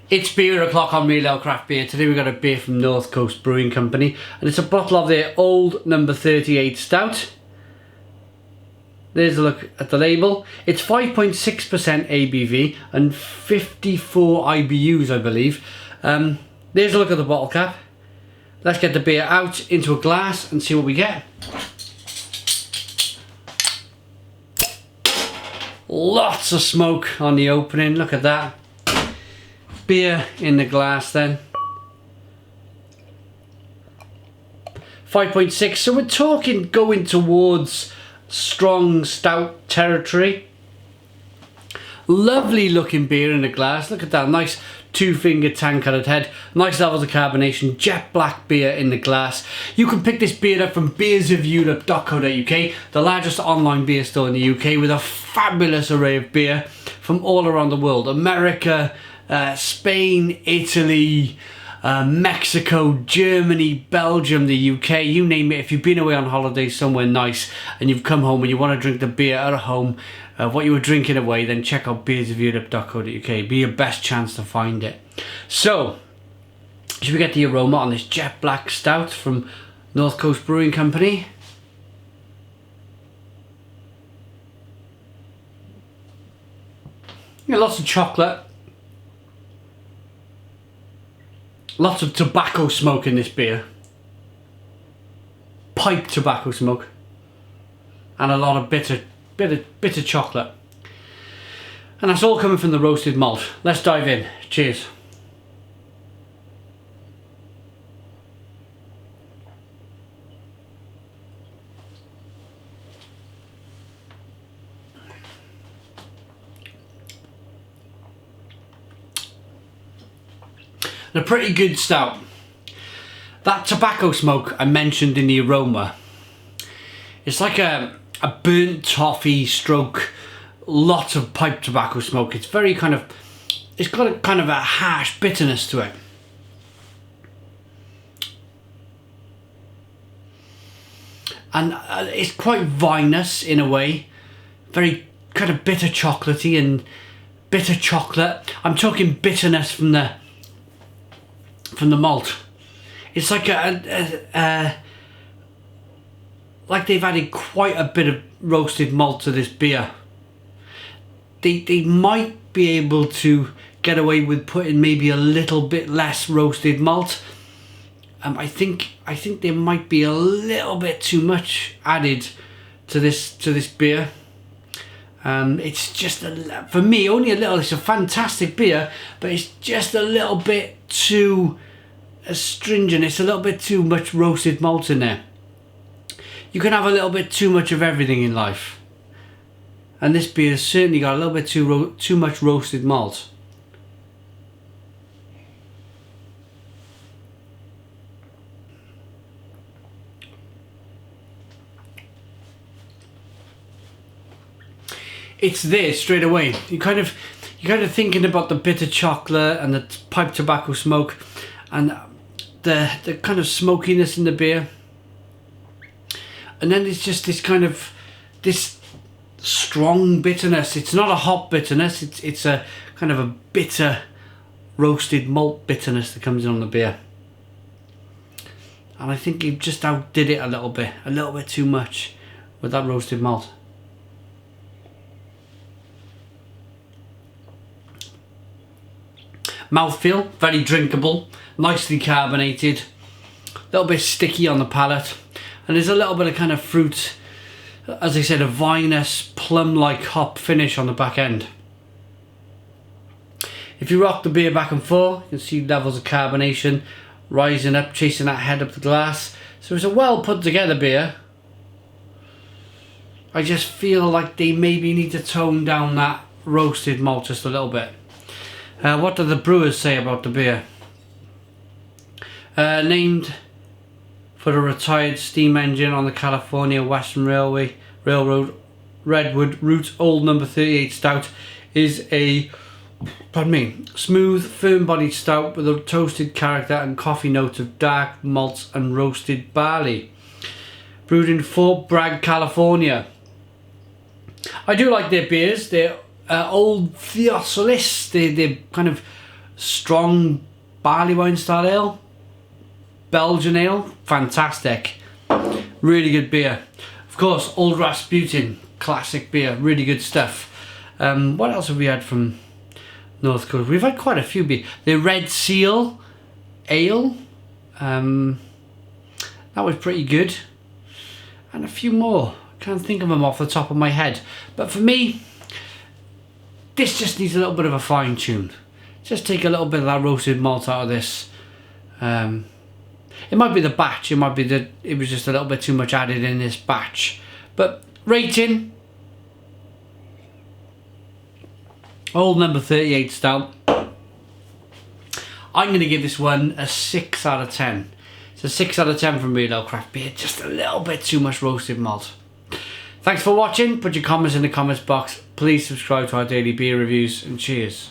It's beer o'clock on Real Ale Craft Beer. Today we've got a beer from North Coast Brewing Company, and it's a bottle of their old number 38 Stout. There's a look at the label. It's 5.6% ABV and 54 IBUs, I believe. There's a look at the bottle cap. Let's get the beer out into a glass and see what we get. Lots of smoke on the opening, look at that. Beer in the glass then. 5.6, so we're talking going towards strong stout territory. Lovely looking beer in the glass, look at that, nice two-finger tan coloured head, nice levels of carbonation, jet black beer in the glass. You can pick this beer up from beersofeurope.co.uk, the largest online beer store in the UK, with a fabulous array of beer from all around the world. America, Spain, Italy, Mexico, Germany, Belgium, the UK, you name it. If you've been away on holiday somewhere nice and you've come home and you want to drink the beer at home, what you were drinking away, then check out beersofeurope.co.uk. Be your best chance to find it. So, should we get the aroma on this jet black stout from North Coast Brewing Company? Yeah, lots of chocolate. Lots of tobacco smoke in this beer. Pipe tobacco smoke. And a lot of bitter chocolate. And that's all coming from the roasted malt. Let's dive in. Cheers. A pretty good stout. That tobacco smoke I mentioned in the aroma, it's like a burnt toffee stroke, lots of pipe tobacco smoke. It's very kind of, it's got a kind of a harsh bitterness to it. And it's quite vinous in a way, very kind of bitter chocolatey and bitter chocolate. I'm talking bitterness from the malt. It's like like they've added quite a bit of roasted malt to this beer. They might be able to get away with putting maybe a little bit less roasted malt. I think there might be a little bit too much added to this beer. It's just for me only a little. It's a fantastic beer, but it's just a little bit too astringent. It's a little bit too much roasted malt in there. You can have a little bit too much of everything in life, and this beer has certainly got a little bit too much roasted malt. It's there straight away. You're kind of thinking about the bitter chocolate and the pipe tobacco smoke and the kind of smokiness in the beer, and then it's just this kind of this strong bitterness. It's not a hop bitterness, it's a kind of a bitter roasted malt bitterness that comes in on the beer, and I think you've just outdid it a little bit too much with that roasted malt. Mouthfeel, very drinkable, nicely carbonated, a little bit sticky on the palate, and there's a little bit of kind of fruit, as I said, a vinous, plum-like hop finish on the back end. If you rock the beer back and forth, you can see levels of carbonation rising up, chasing that head up the glass. So it's a well put together beer. I just feel like they maybe need to tone down that roasted malt just a little bit. What do the brewers say about the beer? Named for a retired steam engine on the California Western Railroad, Redwood Route Old Number 38 Stout is a smooth, firm-bodied stout with a toasted character and coffee note of dark malts and roasted barley. Brewed in Fort Bragg, California. I do like their beers. They're old Theophilus. They're kind of strong barley wine style ale, Belgian ale, fantastic, really good beer. Of course, Old Rasputin, classic beer, really good stuff. What else have we had from North Coast? We've had quite a few beers. The Red Seal Ale, that was pretty good, and a few more. Can't think of them off the top of my head, but for me, this just needs a little bit of a fine tune. Just take a little bit of that roasted malt out of this. It might be the batch, it might be that it was just a little bit too much added in this batch. But rating, old number 38 stout. I'm going to give this one a 6 out of 10. It's a 6 out of 10 from Real Ale Craft Beer, just a little bit too much roasted malt. Thanks for watching, put your comments in the comments box. Please subscribe to our daily beer reviews, and cheers.